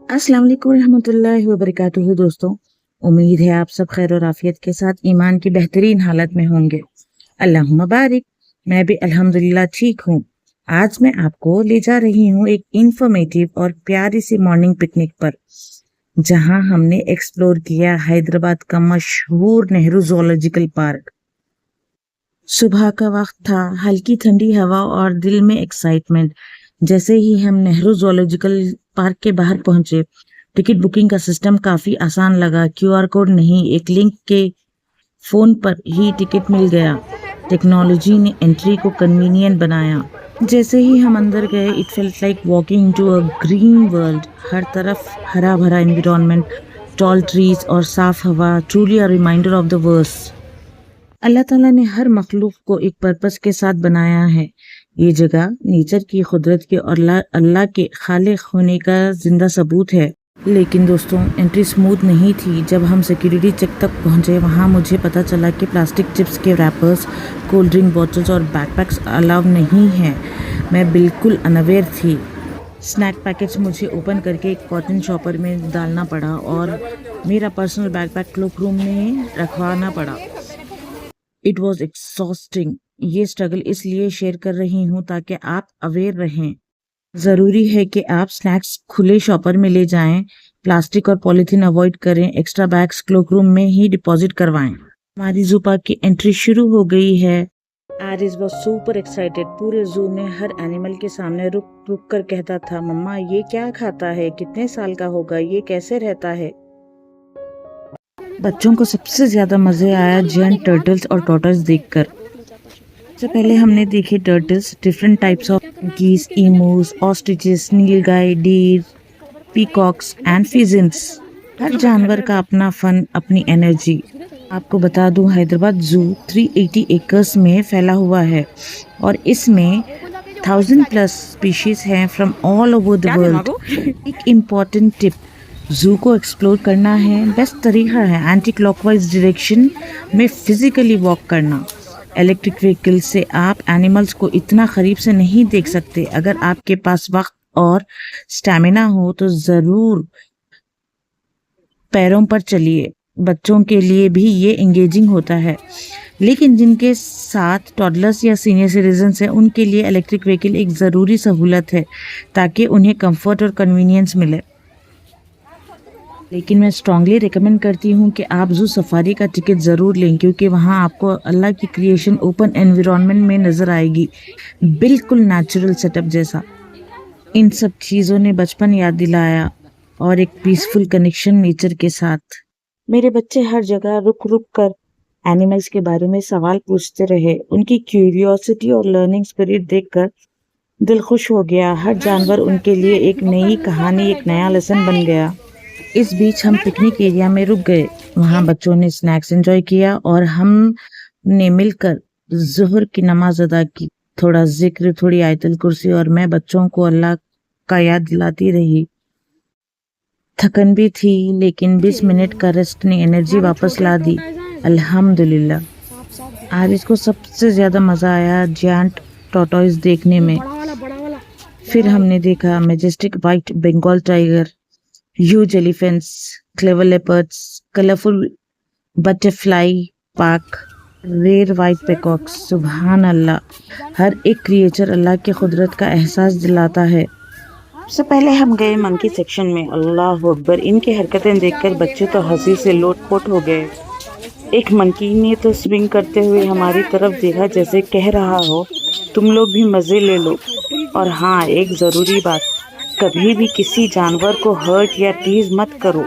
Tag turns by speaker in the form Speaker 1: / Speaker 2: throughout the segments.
Speaker 1: अस्सलाम वालेकुम रहमतुल्लाहि व बरकातुहू दोस्तों। उम्मीद है आप सब खैर और आफियत के साथ ईमान की बेहतरीन हालत में होंगे। अल्लाहुम्मा बारिक। मैं भी अल्हम्दुलिल्लाह ठीक हूँ। आज मैं आपको ले जा रही हूँ एक इंफॉर्मेटिव और प्यारी सी मॉर्निंग पिकनिक पर, जहाँ हमने एक्सप्लोर किया हैदराबाद का मशहूर नेहरू ज़ूलॉजिकल पार्क। सुबह का वक्त था, हल्की ठंडी हवा और दिल में एक्साइटमेंट। जैसे ही हम नेहरू ज़ूलॉजिकल पार्क के बाहर पहुंचे, टिकट बुकिंग का सिस्टम काफी आसान लगा। क्यूआर कोड नहीं, एक लिंक के फोन पर ही टिकट मिल गया। टेक्नोलॉजी ने एंट्री को कन्वीनियंट बनाया। जैसे ही हम अंदर गए, it felt like walking into a green world. हर तरफ हरा भरा एनवायरनमेंट, टॉल ट्रीज और साफ हवा, truly a reminder of the worst. अल्लाह ताला ने हर मखलूक को एक पर्पस के साथ बनाया है। ये जगह नेचर की कुदरत के और अल्लाह के खालिक होने का जिंदा सबूत है। लेकिन दोस्तों, एंट्री स्मूथ नहीं थी। जब हम सिक्योरिटी चेक तक पहुंचे, वहां मुझे पता चला कि प्लास्टिक चिप्स के रैपर्स, कोल्ड ड्रिंक बॉटल्स और बैकपैक्स अलाउ नहीं हैं। मैं बिल्कुल अनअवेयर थी। स्नैक पैकेट्स मुझे ओपन करके एक कॉटन शॉपर में डालना पड़ा और मेरा पर्सनल बैकपैक क्लोक रूम में रखवाना पड़ा। It was exhausting. ये स्ट्रगल इसलिए शेयर कर रही हूँ ताकि आप अवेयर रहें। ज़रूरी है कि आप स्नैक्स खुले शॉपर में ले जाएं, प्लास्टिक और पॉलीथीन अवॉइड करें, एक्स्ट्रा बैग्स क्लोक रूम में ही डिपॉजिट करवाएं। हमारी जू पार्क की एंट्री शुरू हो गई है। Aaris was super excited. पूरे जू में हर एनिमल के सामने रुक रुक कर कहता था, मम्मा ये क्या खाता है, कितने साल का होगा, ये कैसे रहता है। बच्चों को सबसे ज्यादा मजे आया जायंट टर्टल्स और टॉर्टल्स देखकर। सबसे पहले हमने देखे turtles, different types of geese, emus, ostriches, nilgai, deer, peacocks and pheasants. हर जानवर का अपना फन, अपनी एनर्जी। आपको बता दूं, हैदराबाद जू 380 एकर्स में फैला हुआ है और इसमें 1000+ स्पीशीज हैं from all over the world. एक इम्पॉर्टेंट टिप, जू को एक्सप्लोर करना है, बेस्ट तरीका है एंटी क्लॉकवाइज डायरेक्शन में फिजिकली वॉक करना। इलेक्ट्रिक व्हीकल से आप एनिमल्स को इतना करीब से नहीं देख सकते। अगर आपके पास वक्त और स्टैमिना हो तो ज़रूर पैरों पर चलिए। बच्चों के लिए भी ये एंगेजिंग होता है, लेकिन जिनके साथ टॉडलर्स या सीनियर सिटीजन्स हैं, उनके लिए इलेक्ट्रिक व्हीकल एक ज़रूरी सहूलत है ताकि उन्हें कंफर्ट और कन्वीनियंस मिले। लेकिन मैं स्ट्रांगली रिकमेंड करती हूँ कि आप जू सफारी का टिकट ज़रूर लें, क्योंकि वहाँ आपको अल्लाह की क्रिएशन ओपन एनवायरनमेंट में नज़र आएगी, बिल्कुल नेचुरल सेटअप जैसा। इन सब चीज़ों ने बचपन याद दिलाया और एक पीसफुल कनेक्शन नेचर के साथ। मेरे बच्चे हर जगह रुक रुक कर एनिमल्स के बारे में सवाल पूछते रहे। उनकी क्यूरियोसिटी और लर्निंग स्पिरिट देखकर दिल खुश हो गया। हर जानवर उनके लिए एक नई कहानी, एक नया लेसन बन गया। इस बीच हम पिकनिक एरिया में रुक गए। वहाँ बच्चों ने स्नैक्स एंजॉय किया और हमने मिलकर ज़ुहर की नमाज अदा की। थोड़ा जिक्र, थोड़ी आयतुल कुर्सी और मैं बच्चों को अल्लाह का याद दिलाती रही। थकन भी थी, लेकिन 20 मिनट का रेस्ट ने एनर्जी वापस ला दी, अल्हम्दुलिल्लाह। आरिस को सबसे ज़्यादा मज़ा आया जायंट टॉर्टोइस देखने में। फिर हमने देखा majestic white Bengal tiger, huge elephants, clever leopards, colorful butterfly park, rare white peacocks। सुभान अल्लाह, हर एक क्रिएचर अल्लाह की कुदरत का एहसास दिलाता है। सबसे पहले हम गए मंकी सेक्शन में। अल्लाह अकबर, इनकी हरकतें देखकर बच्चे तो हंसी से लोटपोट हो गए। एक मंकी ने तो स्विंग करते हुए हमारी तरफ देखा, जैसे कह रहा हो तुम लोग भी मज़े ले लो। और हाँ, एक ज़रूरी बात, कभी भी किसी जानवर को हर्ट या टीज मत करो,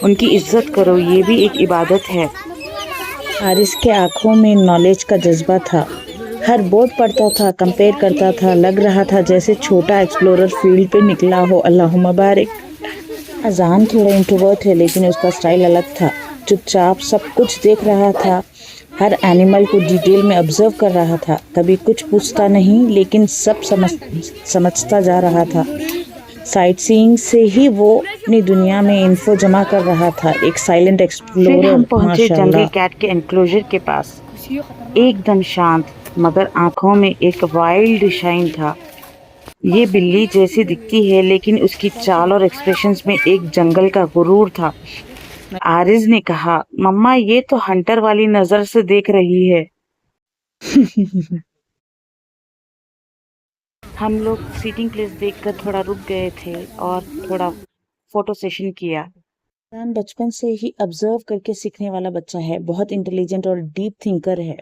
Speaker 1: उनकी इज्जत करो, ये भी एक इबादत है। हारिस के आंखों में नॉलेज का जज्बा था। हर बोर्ड पढ़ता था, कंपेयर करता था, लग रहा था जैसे छोटा एक्सप्लोरर फील्ड पे निकला हो। अल्लाहुम्मा बारिक। अजान थोड़ा इंट्रोवर्ट है, लेकिन उसका स्टाइल अलग था। चुपचाप सब कुछ देख रहा था, हर एनिमल को डिटेल में ऑब्जर्व कर रहा था। कभी कुछ पूछता नहीं, लेकिन सब समझता जा रहा था। साइट सीइंग से ही वो अपनी दुनिया में इन्फो जमा कर रहा था, एक साइलेंट एक्सप्लोरर। फिर हम पहुंचे जंगली कैट के एनक्लोजर के पास। एकदम शांत, मगर आंखों में एक वाइल्ड शाइन था। ये बिल्ली जैसी दिखती है लेकिन उसकी चाल और एक्सप्रेशंस में एक जंगल का गुरूर था। आरिज ने कहा, मम्मा ये तो हंटर वाली नजर से देख रही है। हम लोग सीटिंग प्लेस देखकर थोड़ा रुक गए थे और थोड़ा फोटो सेशन किया। इंसान बचपन से ही ऑब्जर्व करके सीखने वाला बच्चा है, बहुत इंटेलिजेंट और डीप थिंकर है।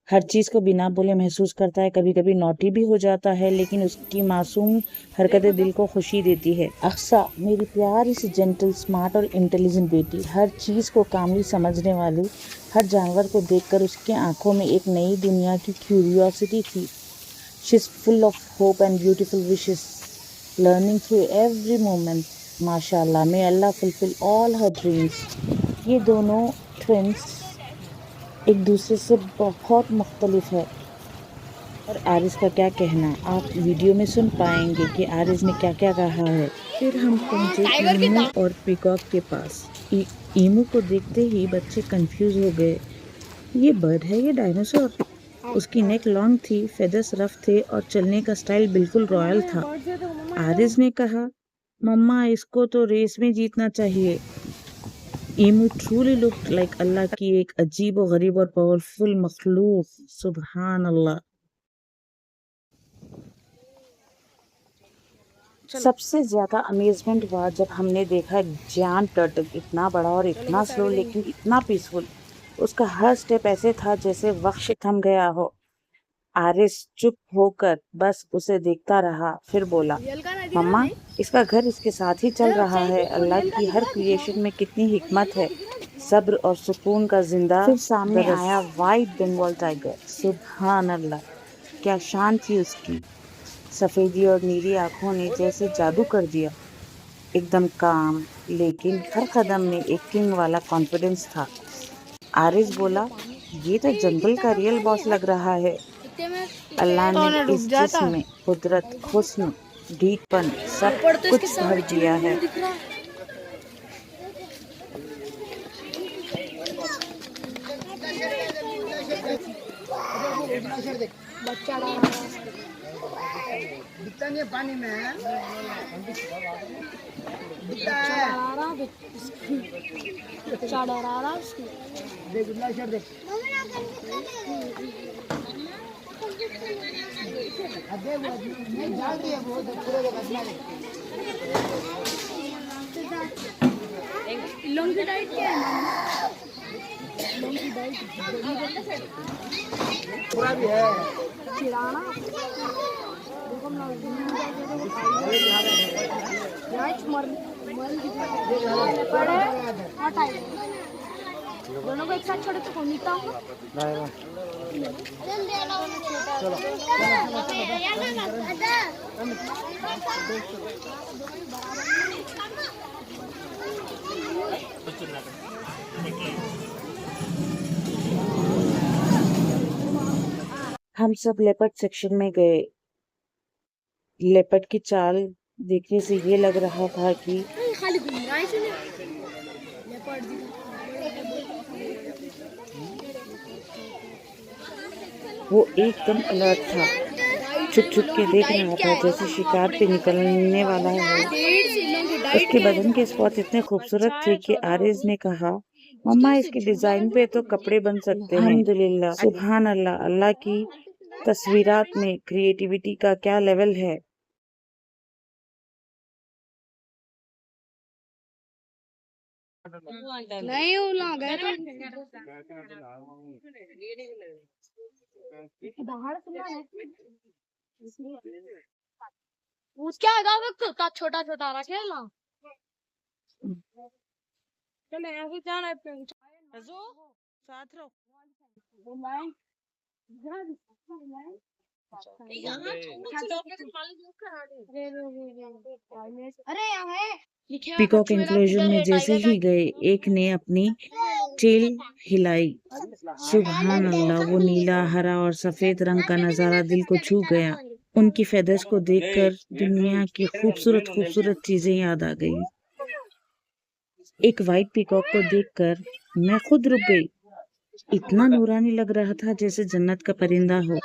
Speaker 1: हर चीज को बिना बोले महसूस करता है। कभी कभी नॉटी भी हो जाता है लेकिन उसकी मासूम हरकतें दिल को खुशी देती है। अक्सा मेरी प्यारी सी जेंटल, स्मार्ट और इंटेलिजेंट बेटी, हर चीज को कामली समझने वाली, हर जानवर को देखकर उसके आंखों में एक नई दुनिया की क्यूरियोसिटी थी। She is full of hope and beautiful wishes, learning through every moment. माशाल्लाह, may Allah fulfill all her dreams. ये दोनों ट्विंस एक दूसरे से बहुत मुख्तलिफ है। और आरिज का क्या कहना, आप वीडियो में सुन पाएंगे कि आरिज ने क्या क्या कहा है। फिर हम पहुंचे ईमू और पीकॉक के पास। ईमू को देखते ही बच्चे कंफ्यूज हो गए। ये बर्ड है, ये डायनासोर? उसकी नेक लॉन्ग थी, फेदर्स रफ थे और चलने का स्टाइल बिल्कुल रॉयल था। आरिज ने कहा, मम्मा इसको तो रेस में जीतना चाहिए। ईमू ट्रूली लुक्ड लाइक अल्लाह की एक अजीब और गरीब और पावरफुल मखलूक। सुभान अल्लाह। सबसे ज्यादा अमेजमेंट हुआ जब हमने देखा जायंट टर्टल, इतना बड़ा और इतना स्लो लेकिन इतना पीसफुल। उसका हर स्टेप ऐसे था जैसे वक्त थम गया हो। आरिस चुप होकर बस उसे देखता रहा, फिर बोला, मम्मा इसका घर इसके साथ ही चल रहा है। अल्लाह की हर क्रिएशन में कितनी हिकमत है, सब्र और सुकून का जिंदा। फिर सामने आया वाइट बंगाल टाइगर। सुभान अल्लाह, क्या शान थी उसकी। सफेदी और नीली आंखों ने जैसे जादू कर दिया। एकदम काम, लेकिन हर कदम में एक किंग वाला कॉन्फिडेंस था। आरिस बोला, ये तो जंगल का रियल बॉस लग रहा है। अल्लाह ने इस जिस्म में कुदरत, हुस्न, ढीठपन सब कुछ भर दिया है।
Speaker 2: पानी में लॉन्ग डाइट क्या है? लॉन्ग डाइट पूरा भी है किराना। देखो ना राइट मर पड़े हटाई दोनों को एक साथ छोड़े तो नीता हूँ।
Speaker 1: हम सब लेपर्ड सेक्शन में गए। लेपर्ड की चाल देखने से ये लग रहा था कि वो एकदम अलर्ट था, छुप छुप के देख रहा था जैसे शिकार पे निकलने वाला है। उसके बदन के स्पॉट इतने खूबसूरत थे कि आरिज ने कहा, मम्मा इसके डिजाइन पे तो कपड़े बन सकते हैं। अल्हम्दुलिल्लाह, सुभान अल्लाह, अल्लाह की तस्वीरात में क्रिएटिविटी का क्या लेवल है।
Speaker 2: नहीं उला गए तो बाहर सुना है पूछ क्या आएगा वक्त का छोटा छोटा रखे ना चले ऐसे जाना है
Speaker 1: साथ रहो।
Speaker 2: वो मैं अरे यहाँ है
Speaker 1: पीकॉक इंक्लूजन में जैसे ही गए, एक ने अपनी टेल हिलाई। सुभान अल्लाह, वो नीला, हरा और सफेद रंग का नजारा दिल को छू गया। उनकी फेदर्स को देखकर दुनिया की खूबसूरत खूबसूरत चीजें याद आ गई। एक वाइट पीकॉक को देखकर मैं खुद रुक गई। इतना नूरानी लग रहा था जैसे जन्नत का परिंदा हो।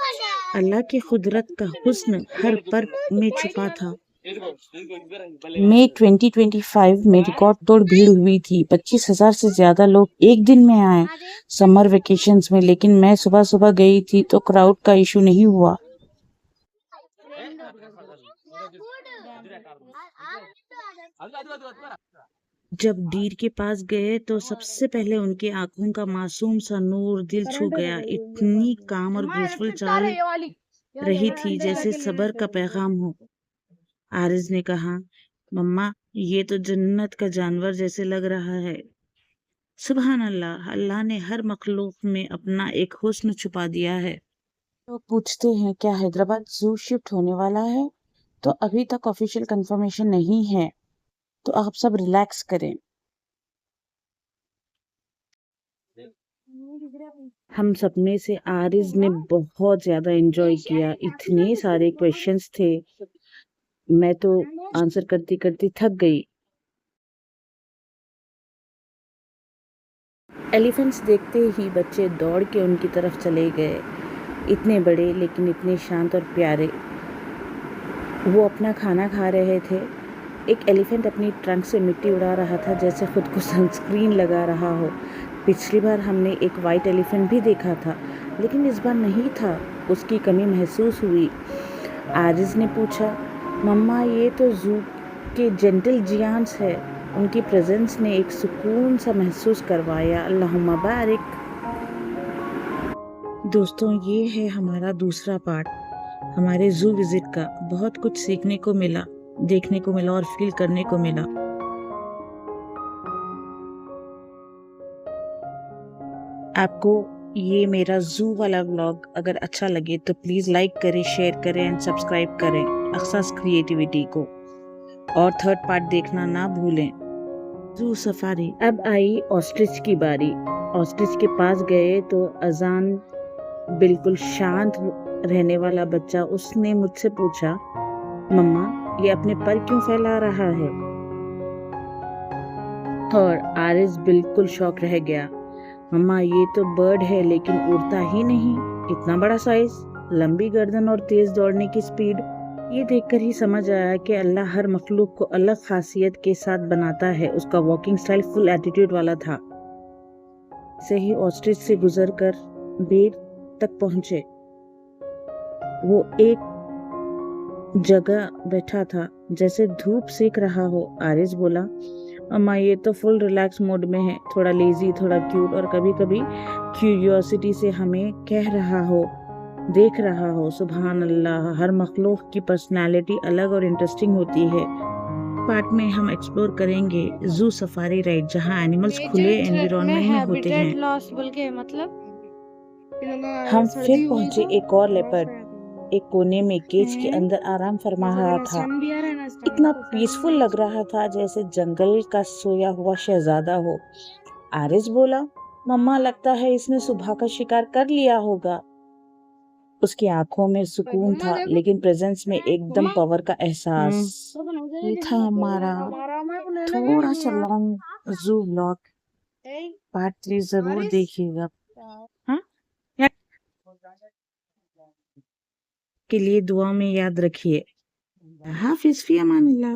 Speaker 1: अल्लाह की कुदरत का हुस्न हर पर्व में छुपा था। मई 2025 में रिकॉर्ड तोड़ भीड़ हुई थी। 25,000 से ज्यादा लोग एक दिन में आए समर वेकेशंस में, लेकिन मैं सुबह सुबह गई थी तो क्राउड का इशू नहीं हुआ। जब डीर के पास गए तो सबसे पहले उनकी आंखों का मासूम सा नूर दिल छू गया। इतनी काम और ग्रेसफुल चाल रही थी जैसे सबर का पैगाम हो। आरिज ने कहा, मम्मा ये तो जन्नत का जानवर जैसे लग रहा है। सुभान अल्लाह, अल्लाह ने हर मखलूक में अपना एक हुस्न छुपा दिया है। तो पूछते हैं क्या हैदराबाद जू शिफ्ट होने वाला है? तो अभी तक ऑफिशियल कंफर्मेशन नहीं है, तो आप सब रिलैक्स करें। हम सब में से आरिज ने बहुत ज्यादा एंजॉय किया। इतने सारे क्वेश्चंस थे, मैं तो आंसर करती करती थक गई। एलिफेंट्स देखते ही बच्चे दौड़ के उनकी तरफ चले गए। इतने बड़े लेकिन इतने शांत और प्यारे। वो अपना खाना खा रहे थे। एक एलिफेंट अपनी ट्रंक से मिट्टी उड़ा रहा था जैसे खुद को सनस्क्रीन लगा रहा हो। पिछली बार हमने एक वाइट एलिफेंट भी देखा था, लेकिन इस बार नहीं था। उसकी कमी महसूस हुई। आरिज ने पूछा, मम्मा ये तो जू के जेंटल जियांट्स है। उनकी प्रेजेंस ने एक सुकून सा महसूस करवाया। अल्लाहुम्मा बारिक। दोस्तों, ये है हमारा दूसरा पार्ट हमारे जू विजिट का। बहुत कुछ सीखने को मिला, देखने को मिला और फील करने को मिला। आपको ये मेरा जू वाला व्लॉग अगर अच्छा लगे तो प्लीज लाइक करें, शेयर करें एंड सब्सक्राइब करें अक्सास क्रिएटिविटी को। और थर्ड पार्ट देखना ना भूलें। Zoo safari. अब आई ऑस्ट्रिच की बारी। ऑस्ट्रिच के पास गए तो अजान बिल्कुल शांत रहने वाला बच्चा, उसने मुझसे पूछा, मम्मा ये अपने पर क्यों फैला रहा है? और आरिज बिल्कुल शॉक रह गया। मम्मा ये तो बर्ड है लेकिन उड़ता ही नहीं। इतना बड़ा साइज, लंबी गर्दन और तेज दौड़ने की स्पीड। ये देखकर ही समझ आया कि अल्लाह हर मखलूक को अलग खासियत के साथ बनाता है। उसका वॉकिंग स्टाइल फुल एटीट्यूड वाला था। से ही ऑस्ट्रिच से गुजरकर बेर तक पहुंचे। वो एक जगह बैठा था जैसे धूप सेक रहा हो। आरिज बोला, अम्मा ये तो फुल रिलैक्स मोड में है, थोड़ा लेजी, थोड़ा क्यूट और कभी कभी क्यूरियोसिटी से हमें कह रहा हो, देख रहा हो। सुभान अल्लाह, हर मखलूक की पर्सनालिटी अलग और इंटरेस्टिंग होती है। पार्ट में हम एक्सप्लोर करेंगे जू सफारी राइड, जहां एनिमल्स खुले एनवायरनमेंट में होते हैं।
Speaker 2: लॉस बोल के मतलब
Speaker 1: हम फिर पहुंचे एक और लेपर्ड, एक कोने में केज के अंदर आराम फरमा रहा था। इतना पीसफुल लग रहा था जैसे जंगल का सोया हुआ शहजादा हो। आरिज बोला, मम्मा लगता है इसने सुबह का शिकार कर लिया होगा। उसकी आंखों में सुकून था लेकिन प्रेजेंस में एकदम पावर का एहसास। ये था हमारा थोड़ा सा लॉन्ग जू व्लॉग। पार्ट 3 जरूर देखिएगा। हाँ, के लिए दुआ में याद रखिए। हाफिज, फी अमान अल्लाह।